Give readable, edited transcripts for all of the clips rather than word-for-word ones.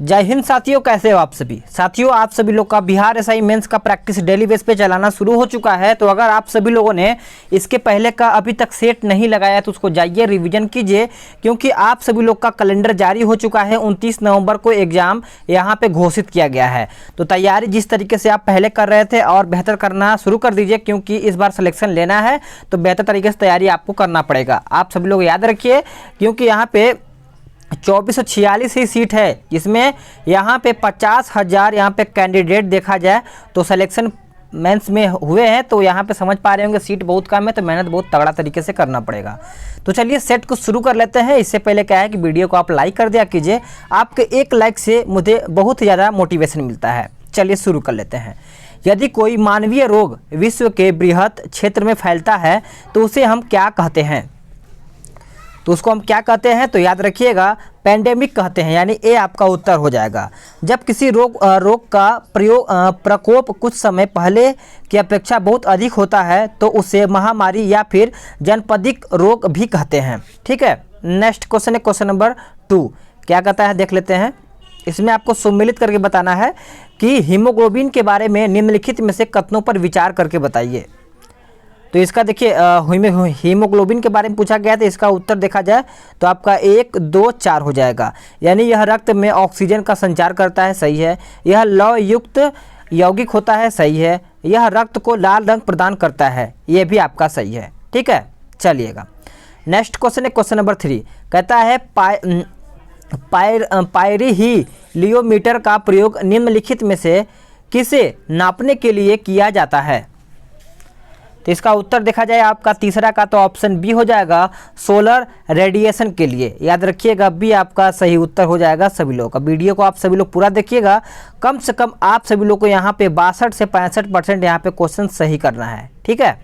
जय हिंद साथियों, कैसे हो आप सभी। साथियों, आप सभी लोग का बिहार एसआई मेंस का प्रैक्टिस डेली बेस पे चलाना शुरू हो चुका है। तो अगर आप सभी लोगों ने इसके पहले का अभी तक सेट नहीं लगाया तो उसको जाइए रिवीजन कीजिए, क्योंकि आप सभी लोग का कैलेंडर जारी हो चुका है। 29 नवंबर को एग्जाम यहाँ पे घोषित किया गया है। तो तैयारी जिस तरीके से आप पहले कर रहे थे और बेहतर करना शुरू कर दीजिए, क्योंकि इस बार सिलेक्शन लेना है तो बेहतर तरीके से तैयारी आपको करना पड़ेगा। आप सभी लोग याद रखिए, क्योंकि यहाँ पे 2446 ही सीट है, जिसमें यहाँ पे 50,000 यहाँ पे कैंडिडेट देखा जाए तो सिलेक्शन मेंस में हुए हैं। तो यहाँ पे समझ पा रहे होंगे सीट बहुत कम है, तो मेहनत बहुत तगड़ा तरीके से करना पड़ेगा। तो चलिए सेट को शुरू कर लेते हैं। इससे पहले क्या है कि वीडियो को आप लाइक कर दिया कीजिए, आपके एक लाइक से मुझे बहुत ज़्यादा मोटिवेशन मिलता है। चलिए शुरू कर लेते हैं। यदि कोई मानवीय रोग विश्व के बृहत क्षेत्र में फैलता है तो उसे हम क्या कहते हैं? तो उसको हम क्या कहते हैं? तो याद रखिएगा, पैंडेमिक कहते हैं, यानी ए आपका उत्तर हो जाएगा। जब किसी रोग का प्रकोप कुछ समय पहले की अपेक्षा बहुत अधिक होता है तो उसे महामारी या फिर जनपदिक रोग भी कहते हैं। ठीक है, नेक्स्ट क्वेश्चन है क्वेश्चन नंबर 2। क्या कहता है देख लेते हैं। इसमें आपको सम्मिलित करके बताना है कि हीमोग्लोबिन के बारे में निम्नलिखित में से कथनों पर विचार करके बताइए। तो इसका देखिए, हीमोग्लोबिन के बारे में पूछा गया है, तो इसका उत्तर देखा जाए तो आपका 1, 2, 4 हो जाएगा। यानी यह रक्त में ऑक्सीजन का संचार करता है, सही है। यह लौह युक्त यौगिक होता है, सही है। यह रक्त को लाल रंग प्रदान करता है, यह भी आपका सही है। ठीक है, चलिएगा। नेक्स्ट क्वेश्चन है क्वेश्चन नंबर 3। कहता है पायरीलियोमीटर का प्रयोग निम्नलिखित में से किसे नापने के लिए किया जाता है? तो इसका उत्तर देखा जाए आपका तीसरा का तो ऑप्शन बी हो जाएगा, सोलर रेडिएशन के लिए। याद रखिएगा, बी आपका सही उत्तर हो जाएगा सभी लोगों का। वीडियो को आप सभी लोग पूरा देखिएगा, कम से कम आप सभी लोग को यहाँ पे 62 से 65% यहाँ पे क्वेश्चन सही करना है। ठीक है।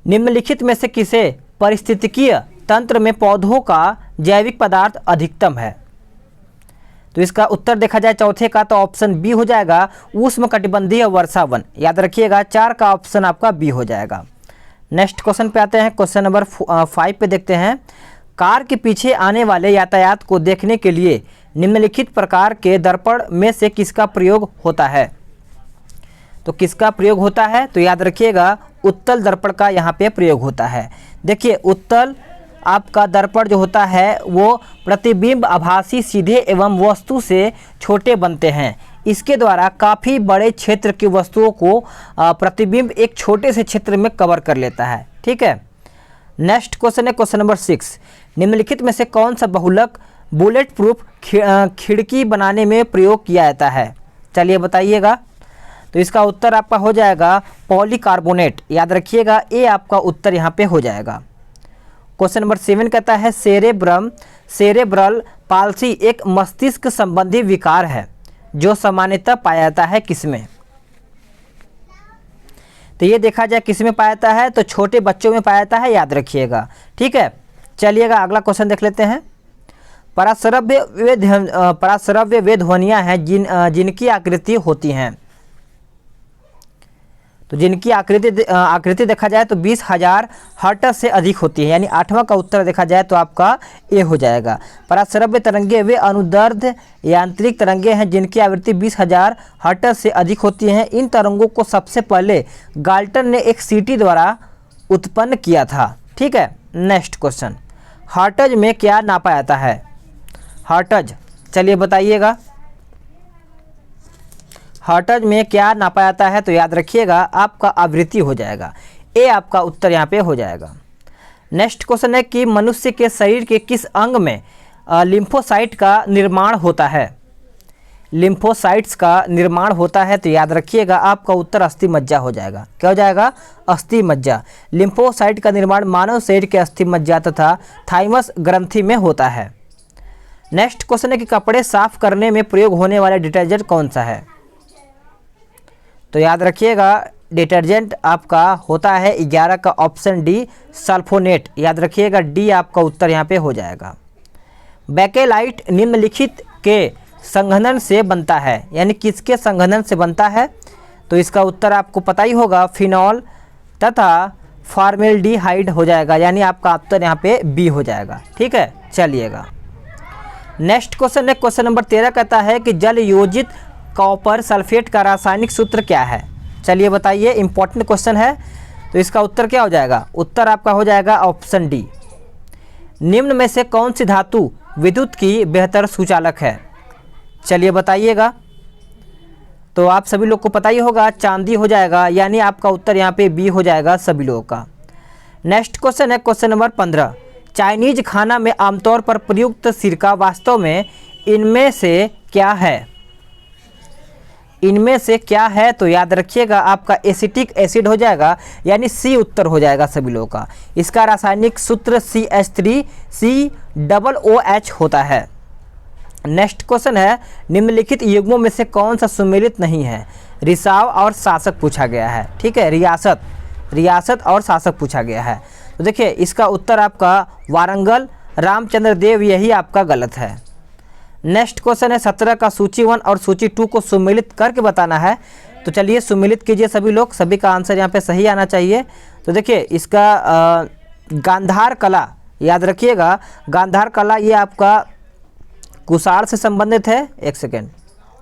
निम्नलिखित में से किसे पारिस्थितिकीय तंत्र में पौधों का जैविक पदार्थ अधिकतम है? तो इसका उत्तर देखा जाए चौथे का तो ऑप्शन बी हो जाएगा, उष्णकटिबंधीय वर्षावन। याद रखिएगा, 4 का ऑप्शन आपका बी हो जाएगा। नेक्स्ट क्वेश्चन पे आते हैं, क्वेश्चन नंबर 5 पे देखते हैं। कार के पीछे आने वाले यातायात को देखने के लिए निम्नलिखित प्रकार के दर्पण में से किसका प्रयोग होता है? तो किसका प्रयोग होता है? तो याद रखिएगा, उत्तल दर्पण का यहाँ पे प्रयोग होता है। देखिए, उत्तल आपका दर्पण जो होता है वो प्रतिबिंब आभासी सीधे एवं वस्तु से छोटे बनते हैं। इसके द्वारा काफ़ी बड़े क्षेत्र की वस्तुओं को प्रतिबिंब एक छोटे से क्षेत्र में कवर कर लेता है। ठीक है। नेक्स्ट क्वेश्चन है क्वेश्चन नंबर 6। निम्नलिखित में से कौन सा बहुलक बुलेट प्रूफ खिड़की बनाने में प्रयोग किया जाता है? चलिए बताइएगा। तो इसका उत्तर आपका हो जाएगा पॉलीकार्बोनेट। याद रखिएगा, ए आपका उत्तर यहाँ पे हो जाएगा। क्वेश्चन नंबर 7 कहता है सेरेब्रल पाल्सी एक मस्तिष्क संबंधी विकार है जो सामान्यतः पाया जाता है किसमें? तो ये देखा जाए किसमें पाया जाता है, तो छोटे बच्चों में पाया जाता है। याद रखिएगा। ठीक है, चलिएगा अगला क्वेश्चन देख लेते हैं। पराश्रव्य वे ध्वनियाँ हैं जिनकी आकृति होती हैं। तो जिनकी आकृति देखा जाए तो 20,000 हर्ट्ज से अधिक होती है, यानी 8वां का उत्तर देखा जाए तो आपका ए हो जाएगा। पराश्रव्य तरंगे वे अनुदैर्ध्य यांत्रिक तरंगे हैं जिनकी आवृत्ति 20,000 हर्ट्ज से अधिक होती हैं। इन तरंगों को सबसे पहले गाल्टन ने एक सीटी द्वारा उत्पन्न किया था। ठीक है। नेक्स्ट क्वेश्चन, हर्ट्ज में क्या नापा जाता है? हर्ट्ज, चलिए बताइएगा, हर्ट्ज में क्या नापा जाता है? तो याद रखिएगा, आपका आवृत्ति हो जाएगा। ए आपका उत्तर यहाँ पे हो जाएगा। नेक्स्ट क्वेश्चन है कि मनुष्य के शरीर के किस अंग में लिम्फोसाइट का निर्माण होता है? लिम्फोसाइट्स का निर्माण होता है, तो याद रखिएगा, आपका उत्तर अस्थि मज्जा हो जाएगा। क्या हो जाएगा? अस्थि मज्जा। लिम्फोसाइट का निर्माण मानव शरीर के अस्थि मज्जा तथा थाइमस ग्रंथि में होता है। नेक्स्ट क्वेश्चन है कि कपड़े साफ करने में प्रयोग होने वाला डिटर्जेंट कौन सा है? तो याद रखिएगा, डिटर्जेंट आपका होता है 11 का ऑप्शन डी, सल्फोनेट। याद रखिएगा, डी आपका उत्तर यहाँ पे हो जाएगा। बेकेलाइट निम्नलिखित के संघनन से बनता है, यानी किसके संघनन से बनता है? तो इसका उत्तर आपको पता ही होगा, फिनॉल तथा फॉर्मेल्डिहाइड हो जाएगा, यानी आपका उत्तर यहाँ पे बी हो जाएगा। ठीक है, चलिएगा। नेक्स्ट क्वेश्चन है क्वेश्चन नंबर 13 कहता है कि जल योजित कॉपर सल्फेट का रासायनिक सूत्र क्या है। चलिए बताइए, इंपॉर्टेंट क्वेश्चन है। तो इसका उत्तर क्या हो जाएगा, उत्तर आपका हो जाएगा ऑप्शन डी। निम्न में से कौन सी धातु विद्युत की बेहतर सुचालक है। चलिए बताइएगा। तो आप सभी लोग को पता ही होगा, चांदी हो जाएगा, यानी आपका उत्तर यहाँ पे बी हो जाएगा सभी लोगों का। नेक्स्ट क्वेश्चन है क्वेश्चन नंबर 15। चाइनीज खाना में आमतौर पर प्रयुक्त सिरका वास्तव में इनमें से क्या है। इनमें से क्या है, तो याद रखिएगा आपका एसिटिक एसिड हो जाएगा, यानी सी उत्तर हो जाएगा सभी लोगों का। इसका रासायनिक सूत्र CH3COOH होता है। नेक्स्ट क्वेश्चन है, निम्नलिखित युग्मों में से कौन सा सुमेलित नहीं है। रिसाव और शासक पूछा गया है, ठीक है, रियासत और शासक पूछा गया है। तो देखिए इसका उत्तर आपका वारंगल रामचंद्र देव, यही आपका गलत है। नेक्स्ट क्वेश्चन है 17 का सूची 1 और सूची 2 को सुमेलित करके बताना है। तो चलिए सुमेलित कीजिए सभी लोग, सभी का आंसर यहाँ पे सही आना चाहिए। तो देखिए इसका गांधार कला, याद रखिएगा गांधार कला ये आपका कुसाड़ से संबंधित है, एक सेकेंड,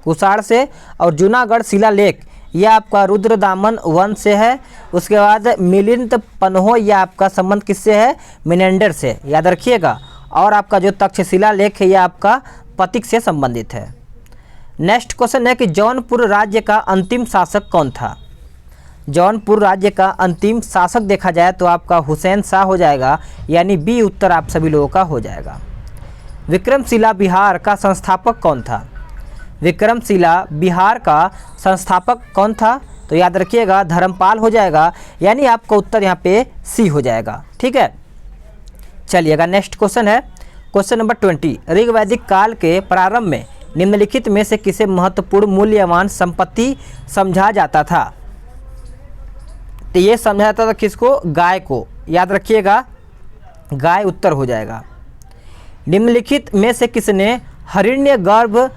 कुसाड़ से। और जूनागढ़ शिलालेख यह आपका रुद्रदामन वन से है। उसके बाद मिलिंद पन्हो, यह आपका संबंध किससे है, मिनेंडर से, याद रखिएगा। और आपका जो तक्षशिला लेख है यह आपका पतिक से संबंधित है। नेक्स्ट क्वेश्चन है कि जौनपुर राज्य का अंतिम शासक कौन था। जौनपुर राज्य का अंतिम शासक देखा जाए तो आपका हुसैन शाह हो जाएगा, यानी बी उत्तर आप सभी लोगों का हो जाएगा। विक्रमशिला बिहार का संस्थापक कौन था। विक्रमशिला बिहार का संस्थापक कौन था, तो याद रखिएगा धर्मपाल हो जाएगा, यानी आपका उत्तर यहाँ पे सी हो जाएगा, ठीक है। चलिएगा नेक्स्ट क्वेश्चन है क्वेश्चन नंबर 20। ऋग्वैदिक काल के प्रारंभ में निम्नलिखित में से किसे महत्वपूर्ण मूल्यवान संपत्ति समझा जाता था। तो ये समझा जाता था किसको, गाय को, याद रखिएगा गाय उत्तर हो जाएगा। निम्नलिखित में से किसने हिरण्य गर्भ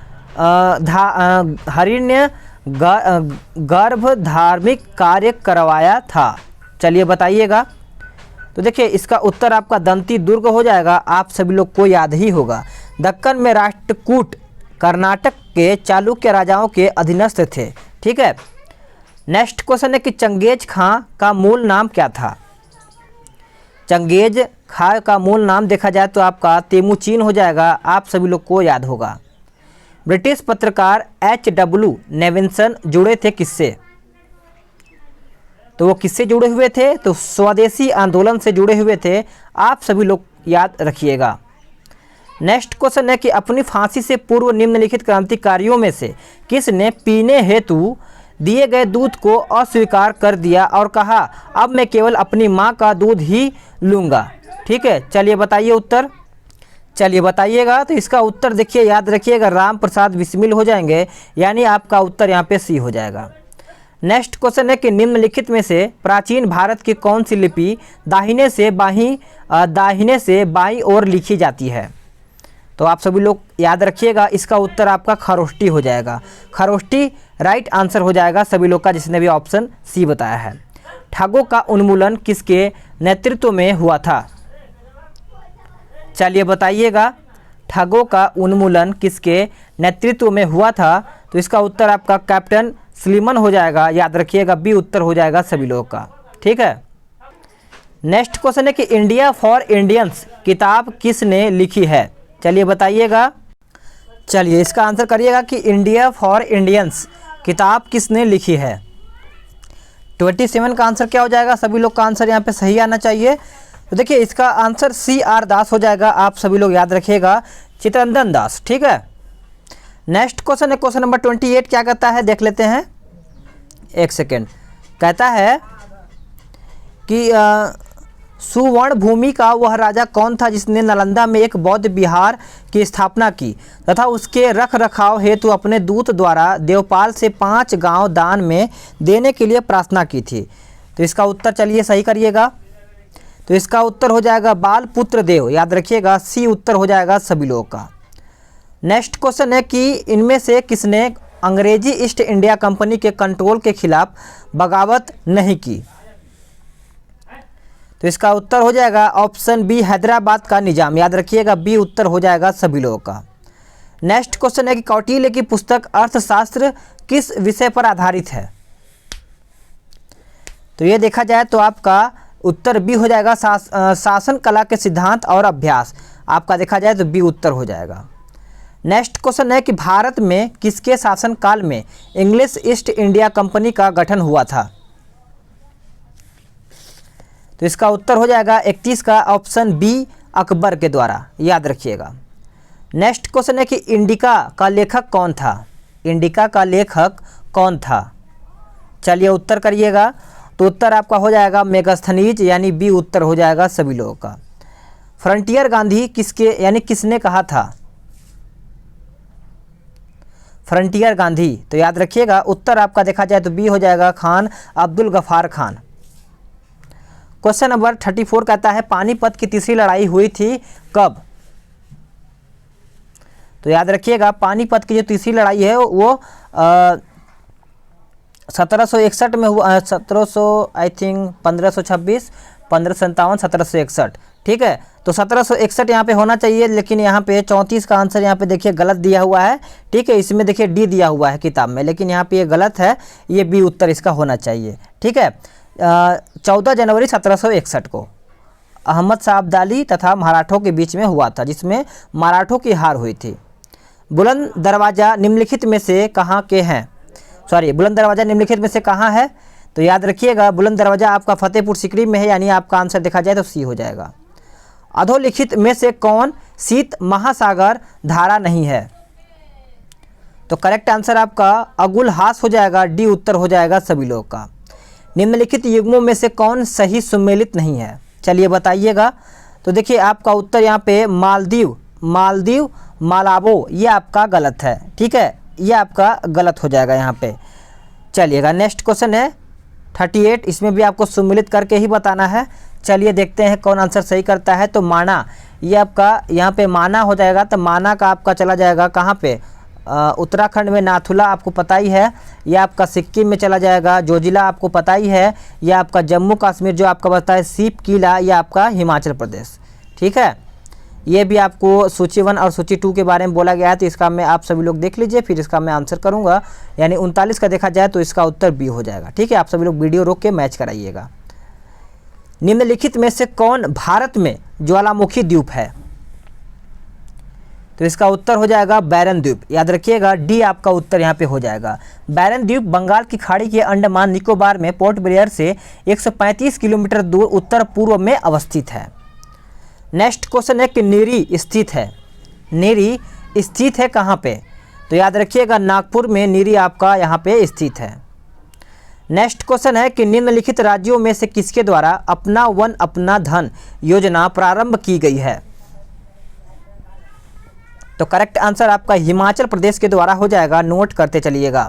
धार्मिक कार्य करवाया था। चलिए बताइएगा। तो देखिए इसका उत्तर आपका दंती दुर्ग हो जाएगा, आप सभी लोग को याद ही होगा। दक्कन में राष्ट्रकूट कर्नाटक के चालुक्य राजाओं के अधीनस्थ थे, ठीक है। नेक्स्ट क्वेश्चन है कि चंगेज खां का मूल नाम क्या था। चंगेज खां का मूल नाम देखा जाए तो आपका तेमुचीन हो जाएगा, आप सभी लोग को याद होगा। ब्रिटिश पत्रकार HW नेविंसन जुड़े थे किससे। तो वो किससे जुड़े हुए थे, तो स्वदेशी आंदोलन से जुड़े हुए थे, आप सभी लोग याद रखिएगा। नेक्स्ट क्वेश्चन है कि अपनी फांसी से पूर्व निम्नलिखित क्रांतिकारियों में से किसने पीने हेतु दिए गए दूध को अस्वीकार कर दिया और कहा अब मैं केवल अपनी माँ का दूध ही लूँगा, ठीक है। चलिए बताइए उत्तर, चलिए बताइएगा। तो इसका उत्तर देखिए याद रखिएगा राम प्रसाद बिस्मिल हो जाएंगे, यानी आपका उत्तर यहाँ पे सी हो जाएगा। नेक्स्ट क्वेश्चन है कि निम्नलिखित में से प्राचीन भारत की कौन सी लिपि दाहिने से बाईं ओर लिखी जाती है। तो आप सभी लोग याद रखिएगा इसका उत्तर आपका खरोष्टी हो जाएगा। खरोष्टी राइट आंसर हो जाएगा सभी लोग का, जिसने भी ऑप्शन सी बताया है। ठगों का उन्मूलन किसके नेतृत्व में हुआ था। चलिए बताइएगा ठगों का उन्मूलन किसके नेतृत्व में हुआ था। तो इसका उत्तर आपका कैप्टन स्लीमन हो जाएगा, याद रखिएगा बी उत्तर हो जाएगा सभी लोगों का, ठीक है। नेक्स्ट क्वेश्चन है कि इंडिया फॉर इंडियंस किताब किसने लिखी है। चलिए बताइएगा। चलिए इसका आंसर करिएगा कि इंडिया फॉर इंडियंस किताब किसने लिखी है। 27 का आंसर क्या हो जाएगा, सभी लोग का आंसर यहाँ पे सही आना चाहिए। तो देखिए इसका आंसर CR दास हो जाएगा, आप सभी लोग याद रखिएगा चितरंजन दास, ठीक है। नेक्स्ट क्वेश्चन है क्वेश्चन नंबर 28, क्या कहता है देख लेते हैं, एक सेकेंड। कहता है कि सुवर्ण भूमि का वह राजा कौन था जिसने नालंदा में एक बौद्ध विहार की स्थापना की तथा उसके रख रखाव हेतु अपने दूत द्वारा देवपाल से 5 गांव दान में देने के लिए प्रार्थना की थी। तो इसका उत्तर चलिए सही करिएगा। तो इसका उत्तर हो जाएगा बाल पुत्र देव, याद रखिएगा सी उत्तर हो जाएगा सभी लोगों का। नेक्स्ट क्वेश्चन है कि इनमें से किसने अंग्रेजी ईस्ट इंडिया कंपनी के कंट्रोल के खिलाफ बगावत नहीं की। तो इसका उत्तर हो जाएगा ऑप्शन बी हैदराबाद का निजाम, याद रखिएगा बी उत्तर हो जाएगा सभी लोगों का। नेक्स्ट क्वेश्चन है कि कौटिल्य की पुस्तक अर्थशास्त्र किस विषय पर आधारित है? तो ये देखा जाए तो आपका उत्तर बी हो जाएगा, शासन कला के सिद्धांत और अभ्यास। आपका देखा जाए तो बी उत्तर हो जाएगा। नेक्स्ट क्वेश्चन है कि भारत में किसके शासनकाल में इंग्लिश ईस्ट इंडिया कंपनी का गठन हुआ था? तो इसका उत्तर हो जाएगा 31 का ऑप्शन बी, अकबर के द्वारा, याद रखिएगा। नेक्स्ट क्वेश्चन है कि इंडिका का लेखक कौन था? इंडिका का लेखक कौन था? चलिए उत्तर करिएगा। तो उत्तर आपका हो जाएगा मेगास्थनीज, यानी बी उत्तर हो जाएगा सभी लोगों का। फ्रंटियर गांधी किसने कहा था? फ्रंटियर गांधी, तो याद रखिएगा उत्तर आपका देखा जाए तो बी हो जाएगा, खान अब्दुल गफ्फार खान। क्वेश्चन नंबर 34 कहता है पानीपत की तीसरी लड़ाई हुई थी कब? तो याद रखिएगा पानीपत की जो तीसरी लड़ाई है वो 1761 में हुआ, 1700 आई थिंक 1526, 1557, 1761, ठीक है। तो 1761 यहाँ पे होना चाहिए, लेकिन यहाँ पे 34 का आंसर यहाँ पे देखिए गलत दिया हुआ है, ठीक है। इसमें देखिए डी दिया हुआ है किताब में, लेकिन यहाँ पे ये गलत है, ये बी उत्तर इसका होना चाहिए, ठीक है। 14 जनवरी 1761 को अहमद शाह अब्दाली तथा मराठों के बीच में हुआ था, जिसमें मराठों की हार हुई थी। बुलंद दरवाज़ा निम्नलिखित में से कहाँ के हैं? बुलंद दरवाज़ा निम्नलिखित में से कहाँ है? तो याद रखिएगा बुलंद दरवाज़ा आपका फतेहपुर सीकरी में है, यानी आपका आंसर देखा जाए तो सी हो जाएगा। अधोलिखित में से कौन शीत महासागर धारा नहीं है? तो करेक्ट आंसर आपका अगुलहास हो जाएगा, डी उत्तर हो जाएगा सभी लोगों का। निम्नलिखित युग्मों में से कौन सही सुमेलित नहीं है? चलिए बताइएगा। तो देखिए आपका उत्तर यहाँ पे मालदीव, मालाबो, ये आपका गलत है, ठीक है, ये आपका गलत हो जाएगा यहाँ पे। चलिएगा नेक्स्ट क्वेश्चन है 38, इसमें भी आपको सुमेलित करके ही बताना है। चलिए देखते हैं कौन आंसर सही करता है। तो माना, ये आपका यहाँ पे माना हो जाएगा, तो माना का आपका चला जाएगा कहाँ पे? उत्तराखंड में नाथुला, आपको पता ही है। यह आपका सिक्किम में चला जाएगा, जोजिला आपको पता ही है। यह आपका जम्मू कश्मीर जो आपका बता है सीप किला, यह आपका हिमाचल प्रदेश, ठीक है। ये भी आपको सूची 1 और सूची 2 के बारे में बोला गया है, तो इसका मैं आप सभी लोग देख लीजिए, फिर इसका मैं आंसर करूंगा। यानी 39 का देखा जाए तो इसका उत्तर बी हो जाएगा, ठीक है। आप सभी लोग वीडियो रोक के मैच कराइएगा। निम्नलिखित में से कौन भारत में ज्वालामुखी द्वीप है? तो इसका उत्तर हो जाएगा बैरन द्वीप, याद रखिएगा डी आपका उत्तर यहाँ पे हो जाएगा। बैरन द्वीप बंगाल की खाड़ी के अंडमान निकोबार में पोर्ट ब्लेयर से 135 किलोमीटर दूर उत्तर पूर्व में अवस्थित है। नेक्स्ट क्वेश्चन है कि नीरी स्थित है, नीरी स्थित है कहाँ पे? तो याद रखिएगा नागपुर में नीरी आपका यहाँ पे स्थित है। नेक्स्ट क्वेश्चन है कि निम्नलिखित राज्यों में से किसके द्वारा अपना वन अपना धन योजना प्रारंभ की गई है? तो करेक्ट आंसर आपका हिमाचल प्रदेश के द्वारा हो जाएगा, नोट करते चलिएगा।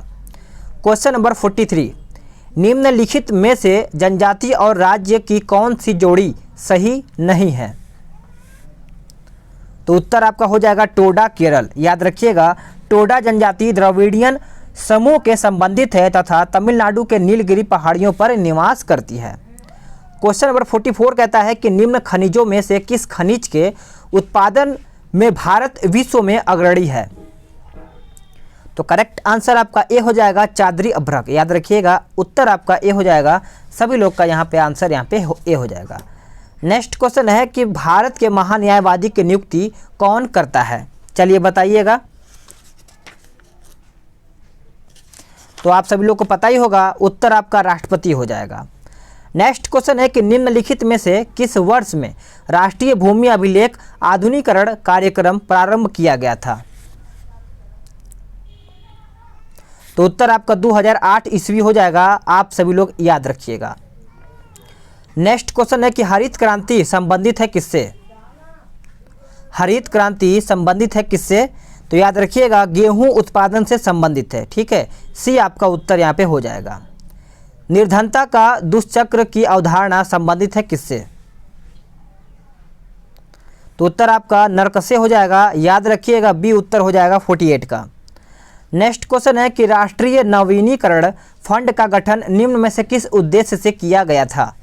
क्वेश्चन नंबर 43, निम्नलिखित में से जनजाति और राज्य की कौन सी जोड़ी सही नहीं है? तो उत्तर आपका हो जाएगा टोडा केरल, याद रखिएगा टोडा जनजाति द्रविडियन समूह के संबंधित है तथा तमिलनाडु के नीलगिरी पहाड़ियों पर निवास करती है। क्वेश्चन नंबर 44 कहता है कि निम्न खनिजों में से किस खनिज के उत्पादन में भारत विश्व में अग्रणी है? तो करेक्ट आंसर आपका ए हो जाएगा चादरी अभ्रक, याद रखिएगा उत्तर आपका ए हो जाएगा, सभी लोग का यहाँ पे आंसर यहाँ पे ए हो जाएगा। नेक्स्ट क्वेश्चन है कि भारत के महान्यायवादी की नियुक्ति कौन करता है? चलिए बताइएगा। तो आप सभी लोग को पता ही होगा, उत्तर आपका राष्ट्रपति हो जाएगा। नेक्स्ट क्वेश्चन है कि निम्नलिखित में से किस वर्ष में राष्ट्रीय भूमि अभिलेख आधुनिकीकरण कार्यक्रम प्रारंभ किया गया था? तो उत्तर आपका 2008 ईस्वी हो जाएगा, आप सभी लोग याद रखिएगा। नेक्स्ट क्वेश्चन है कि हरित क्रांति संबंधित है किससे? हरित क्रांति संबंधित है किससे? तो याद रखिएगा गेहूं उत्पादन से संबंधित है, ठीक है, सी आपका उत्तर यहाँ पे हो जाएगा। निर्धनता का दुष्चक्र की अवधारणा संबंधित है किससे? तो उत्तर आपका नर्क से हो जाएगा, याद रखिएगा बी उत्तर हो जाएगा 48 का। नेक्स्ट क्वेश्चन है कि राष्ट्रीय नवीनीकरण फंड का गठन निम्न में से किस उद्देश्य से किया गया था?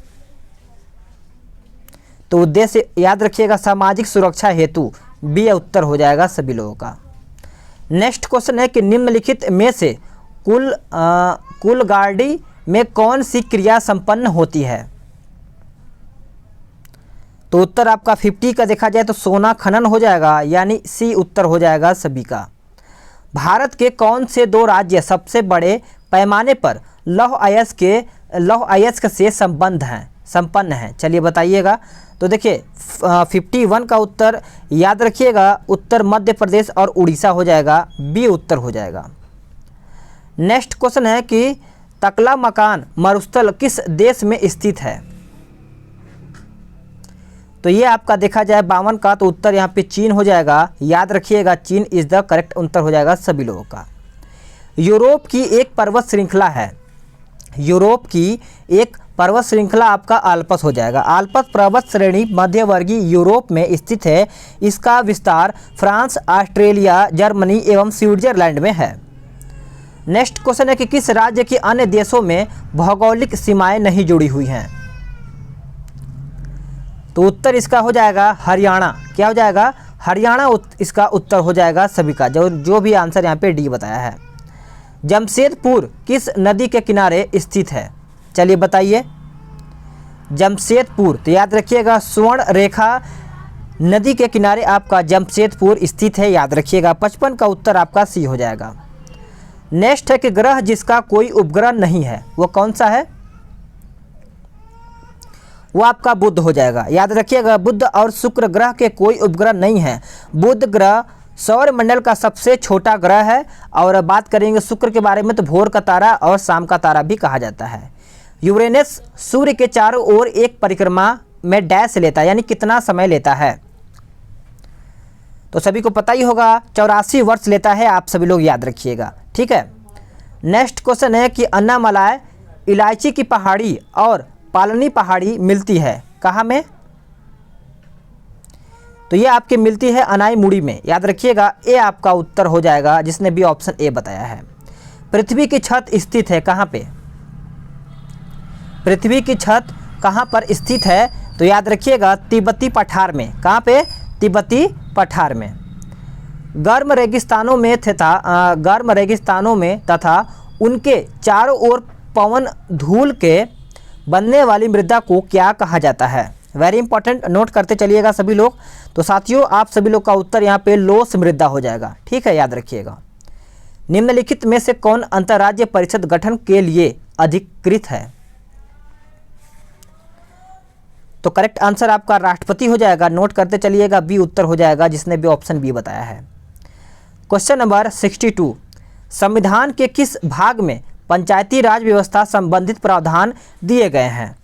तो उद्देश्य याद रखिएगा सामाजिक सुरक्षा हेतु, बी उत्तर हो जाएगा सभी लोगों का। नेक्स्ट क्वेश्चन है कि निम्नलिखित में से कुलगार्डी में कौन सी क्रिया संपन्न होती है? तो उत्तर आपका 50 का देखा जाए तो सोना खनन हो जाएगा, यानी सी उत्तर हो जाएगा सभी का। भारत के कौन से 2 राज्य सबसे बड़े पैमाने पर लौह अयस्क से संपन्न हैं? चलिए बताइएगा। तो देखिए 51 का उत्तर याद रखिएगा, उत्तर मध्य प्रदेश और उड़ीसा हो जाएगा, बी उत्तर हो जाएगा। नेक्स्ट क्वेश्चन है कि तकला मकान मरुस्थल किस देश में स्थित है? तो ये आपका देखा जाए 52 का, तो उत्तर यहाँ पे चीन हो जाएगा, याद रखिएगा चीन इज द करेक्ट उत्तर हो जाएगा सभी लोगों का। यूरोप की एक पर्वत श्रृंखला है, यूरोप की एक पर्वत श्रृंखला आपका आल्प्स हो जाएगा। आल्प्स पर्वत श्रेणी मध्यवर्गीय यूरोप में स्थित है। इसका विस्तार फ्रांस, ऑस्ट्रेलिया, जर्मनी एवं स्विट्जरलैंड में है। नेक्स्ट क्वेश्चन है कि किस राज्य की अन्य देशों में भौगोलिक सीमाएं नहीं जुड़ी हुई हैं? तो उत्तर इसका हो जाएगा हरियाणा। क्या हो जाएगा? हरियाणा इसका उत्तर हो जाएगा सभी का, जो भी आंसर यहाँ पे डी बताया है। जमशेदपुर किस नदी के किनारे स्थित है? चलिए बताइए। जमशेदपुर, तो याद रखिएगा स्वर्ण रेखा नदी के किनारे आपका जमशेदपुर स्थित है, याद रखिएगा। 55 का उत्तर आपका सी हो जाएगा। नेक्स्ट है कि ग्रह जिसका कोई उपग्रह नहीं है वो कौन सा है? वो आपका बुध हो जाएगा, याद रखिएगा। बुध और शुक्र ग्रह के कोई उपग्रह नहीं है। बुध ग्रह सौरमंडल का सबसे छोटा ग्रह है। और बात करेंगे शुक्र के बारे में तो भोर का तारा और शाम का तारा भी कहा जाता है। यूरेनस सूर्य के चारों ओर एक परिक्रमा में डैश लेता है, यानी कितना समय लेता है? तो सभी को पता ही होगा 84 वर्ष लेता है, आप सभी लोग याद रखिएगा, ठीक है। नेक्स्ट क्वेश्चन है कि अन्नामलाई इलायची की पहाड़ी और पालनी पहाड़ी मिलती है कहाँ में? तो ये आपकी मिलती है अनाईमुड़ी में, याद रखिएगा। ए आपका उत्तर हो जाएगा, जिसने भी ऑप्शन ए बताया है। पृथ्वी की छत स्थित है कहाँ पे? पृथ्वी की छत कहाँ पर स्थित है? तो याद रखिएगा तिब्बती पठार में। कहाँ पे? तिब्बती पठार में। गर्म रेगिस्तानों में तथा उनके चारों ओर पवन धूल के बनने वाली मृदा को क्या कहा जाता है? वेरी इंपॉर्टेंट, नोट करते चलिएगा सभी लोग। तो साथियों आप सभी लोग का उत्तर यहाँ पे लोस मृदा हो जाएगा, ठीक है, याद रखिएगा। निम्नलिखित में से कौन अंतर्राज्य परिषद गठन के लिए अधिकृत है? तो करेक्ट आंसर आपका राष्ट्रपति हो जाएगा, नोट करते चलिएगा, बी उत्तर हो जाएगा, जिसने भी ऑप्शन बी बताया है। क्वेश्चन नंबर 62, संविधान के किस भाग में पंचायती राज व्यवस्था संबंधित प्रावधान दिए गए हैं?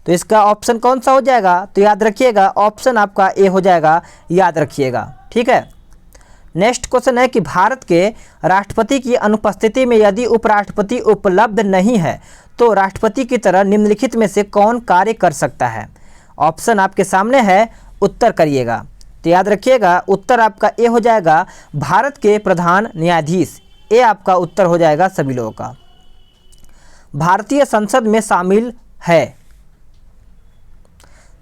तो इसका ऑप्शन कौन सा हो जाएगा? तो याद रखिएगा ऑप्शन आपका ए हो जाएगा, याद रखिएगा, ठीक है। नेक्स्ट क्वेश्चन है कि भारत के राष्ट्रपति की अनुपस्थिति में यदि उपराष्ट्रपति उपलब्ध नहीं है तो राष्ट्रपति की तरह निम्नलिखित में से कौन कार्य कर सकता है? ऑप्शन आपके सामने है, उत्तर करिएगा। तो याद रखिएगा उत्तर आपका ए हो जाएगा, भारत के प्रधान न्यायाधीश। ए आपका उत्तर हो जाएगा सभी लोगों का। भारतीय संसद में शामिल है,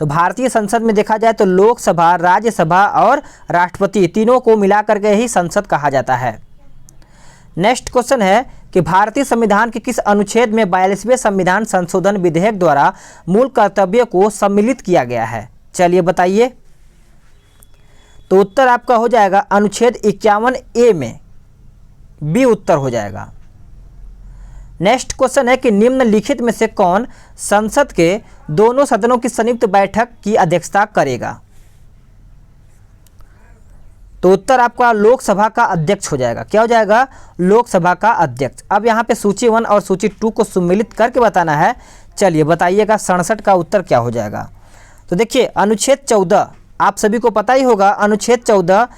तो भारतीय संसद में देखा जाए तो लोकसभा, राज्यसभा और राष्ट्रपति तीनों को मिलाकर के ही संसद कहा जाता है। नेक्स्ट क्वेश्चन है कि भारतीय संविधान के किस अनुच्छेद में 42वें संविधान संशोधन विधेयक द्वारा मूल कर्तव्य को सम्मिलित किया गया है? चलिए बताइए। तो उत्तर आपका हो जाएगा अनुच्छेद 51A में, बी उत्तर हो जाएगा। नेक्स्ट क्वेश्चन है कि निम्नलिखित में से कौन संसद के दोनों सदनों की संयुक्त बैठक की अध्यक्षता करेगा? तो उत्तर आपका लोकसभा का अध्यक्ष हो जाएगा। क्या हो जाएगा? लोकसभा का अध्यक्ष। अब यहाँ पे सूची 1 और सूची 2 को सम्मिलित करके बताना है। चलिए बताइएगा 67 का उत्तर क्या हो जाएगा। तो देखिए अनुच्छेद 14 आप सभी को पता ही होगा, अनुच्छेद 14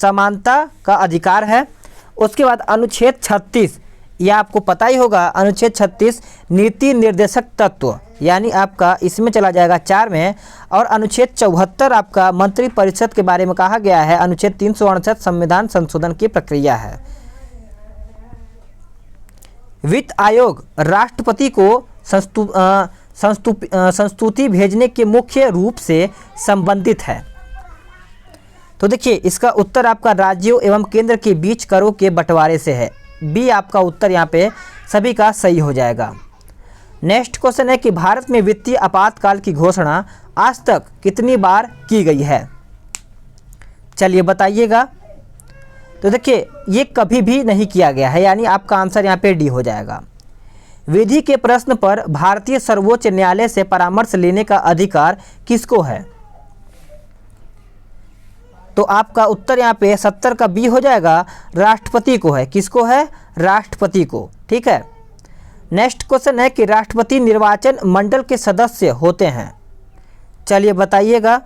समानता का अधिकार है। उसके बाद अनुच्छेद 36 यह आपको पता ही होगा, अनुच्छेद 36 नीति निर्देशक तत्व, यानी आपका इसमें चला जाएगा 4 में। और अनुच्छेद 74 आपका मंत्री परिषद के बारे में कहा गया है। अनुच्छेद 368 संविधान संशोधन की प्रक्रिया है। वित्त आयोग राष्ट्रपति को संस्तुति भेजने के मुख्य रूप से संबंधित है। तो देखिए इसका उत्तर आपका राज्यों एवं केंद्र के बीच करों के बंटवारे से है। बी आपका उत्तर यहाँ पे सभी का सही हो जाएगा। नेक्स्ट क्वेश्चन है कि भारत में वित्तीय आपातकाल की घोषणा आज तक कितनी बार की गई है? चलिए बताइएगा। तो देखिए ये कभी भी नहीं किया गया है, यानी आपका आंसर यहाँ पे डी हो जाएगा। विधि के प्रश्न पर भारतीय सर्वोच्च न्यायालय से परामर्श लेने का अधिकार किसको है? तो आपका उत्तर यहाँ पे 70 का बी हो जाएगा, राष्ट्रपति को है। किसको है? राष्ट्रपति को। ठीक है। नेक्स्ट क्वेश्चन है कि राष्ट्रपति निर्वाचन मंडल के सदस्य होते हैं। चलिए बताइएगा।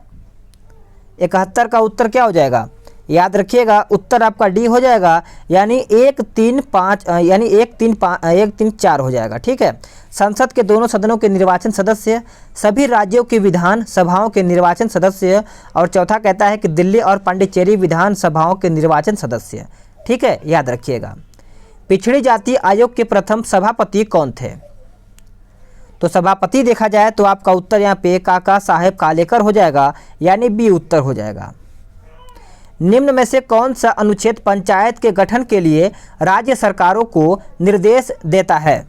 71 का उत्तर क्या हो जाएगा? याद रखिएगा उत्तर आपका डी हो जाएगा, यानी 1 3 5 यानी 1 3 4 हो जाएगा। ठीक है। संसद के दोनों सदनों के निर्वाचन सदस्य, सभी राज्यों की विधान सभाओं के निर्वाचन सदस्य, और चौथा कहता है कि दिल्ली और पांडिचेरी विधान सभाओं के निर्वाचन सदस्य। ठीक है, याद रखिएगा। पिछड़ी जाति आयोग के प्रथम सभापति कौन थे? तो सभापति देखा जाए तो आपका उत्तर यहाँ पे काका साहेब कालेकर हो जाएगा, यानी बी उत्तर हो जाएगा। निम्न में से कौन सा अनुच्छेद पंचायत के गठन के लिए राज्य सरकारों को निर्देश देता है?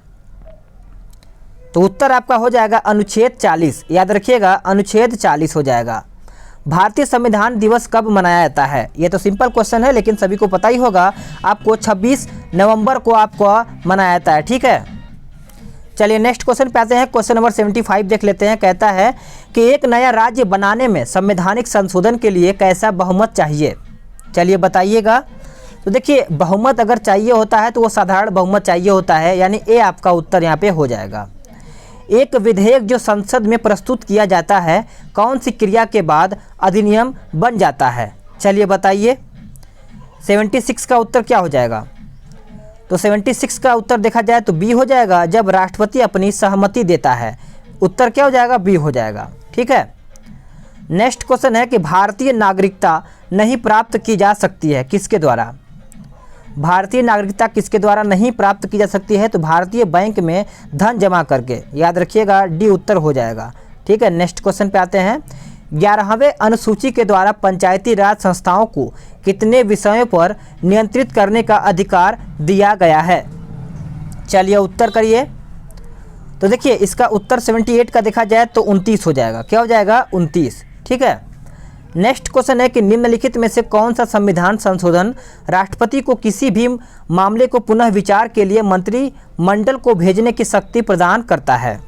तो उत्तर आपका हो जाएगा अनुच्छेद 40। याद रखिएगा अनुच्छेद 40 हो जाएगा। भारतीय संविधान दिवस कब मनाया जाता है? ये तो सिंपल क्वेश्चन है, लेकिन सभी को पता ही होगा। आपको 26 नवंबर को आपको मनाया जाता है। ठीक है। चलिए नेक्स्ट क्वेश्चन पे आते हैं। क्वेश्चन नंबर 75 देख लेते हैं। कहता है कि एक नया राज्य बनाने में संवैधानिक संशोधन के लिए कैसा बहुमत चाहिए? चलिए बताइएगा। तो देखिए बहुमत अगर चाहिए होता है तो वो साधारण बहुमत चाहिए होता है, यानी ए आपका उत्तर यहाँ पे हो जाएगा। एक विधेयक जो संसद में प्रस्तुत किया जाता है कौन सी क्रिया के बाद अधिनियम बन जाता है? चलिए बताइए। 76 का उत्तर क्या हो जाएगा? तो 76 का उत्तर देखा जाए तो बी हो जाएगा, जब राष्ट्रपति अपनी सहमति देता है। उत्तर क्या हो जाएगा? बी हो जाएगा। ठीक है। नेक्स्ट क्वेश्चन है कि भारतीय नागरिकता नहीं प्राप्त की जा सकती है किसके द्वारा? भारतीय नागरिकता किसके द्वारा नहीं प्राप्त की जा सकती है? तो भारतीय बैंक में धन जमा करके। याद रखिएगा डी उत्तर हो जाएगा। ठीक है। नेक्स्ट क्वेश्चन पे आते हैं। 11वें अनुसूची के द्वारा पंचायती राज संस्थाओं को कितने विषयों पर नियंत्रित करने का अधिकार दिया गया है? चलिए उत्तर करिए। तो देखिए इसका उत्तर 78 का देखा जाए तो 29 हो जाएगा। क्या हो जाएगा? 29। ठीक है। नेक्स्ट क्वेश्चन है कि निम्नलिखित में से कौन सा संविधान संशोधन राष्ट्रपति को किसी भी मामले को पुनः विचार के लिए मंत्रिमंडल को भेजने की शक्ति प्रदान करता है?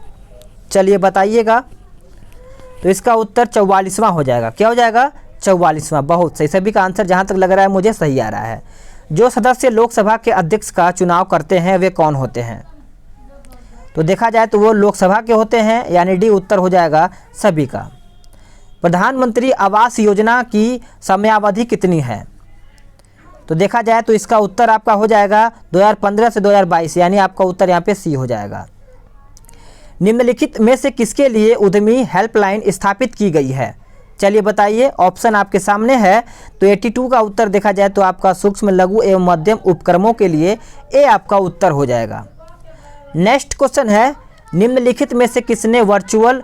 चलिए बताइएगा। तो इसका उत्तर 44वां हो जाएगा। क्या हो जाएगा? 44वां। बहुत सही। सभी का आंसर जहां तक लग रहा है मुझे सही आ रहा है। जो सदस्य लोकसभा के अध्यक्ष का चुनाव करते हैं वे कौन होते हैं? तो देखा जाए तो वो लोकसभा के होते हैं, यानी डी उत्तर हो जाएगा सभी का। प्रधानमंत्री आवास योजना की समयावधि कितनी है? तो देखा जाए तो इसका उत्तर आपका हो जाएगा 2015 से 2022, यानी आपका उत्तर यहाँ पे सी हो जाएगा। निम्नलिखित में से किसके लिए उद्यमी हेल्पलाइन स्थापित की गई है? चलिए बताइए। ऑप्शन आपके सामने है। तो 82 का उत्तर देखा जाए तो आपका सूक्ष्म लघु एवं मध्यम उपक्रमों के लिए ए आपका उत्तर हो जाएगा। नेक्स्ट क्वेश्चन है। निम्नलिखित में से किसने वर्चुअल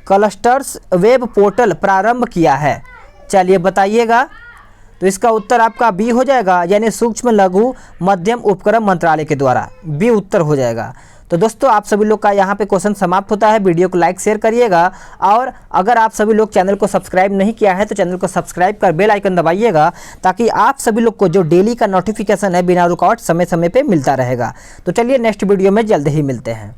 क्लस्टर्स वेब पोर्टल प्रारंभ किया है? चलिए बताइएगा। तो इसका उत्तर आपका बी हो जाएगा, यानी सूक्ष्म लघु मध्यम उपक्रम मंत्रालय के द्वारा। बी उत्तर हो जाएगा। तो दोस्तों आप सभी लोग का यहाँ पे क्वेश्चन समाप्त होता है। वीडियो को लाइक शेयर करिएगा, और अगर आप सभी लोग चैनल को सब्सक्राइब नहीं किया है तो चैनल को सब्सक्राइब कर बेल आइकन दबाइएगा, ताकि आप सभी लोग को जो डेली का नोटिफिकेशन है बिना रुकावट समय समय पे मिलता रहेगा। तो चलिए नेक्स्ट वीडियो में जल्द ही मिलते हैं।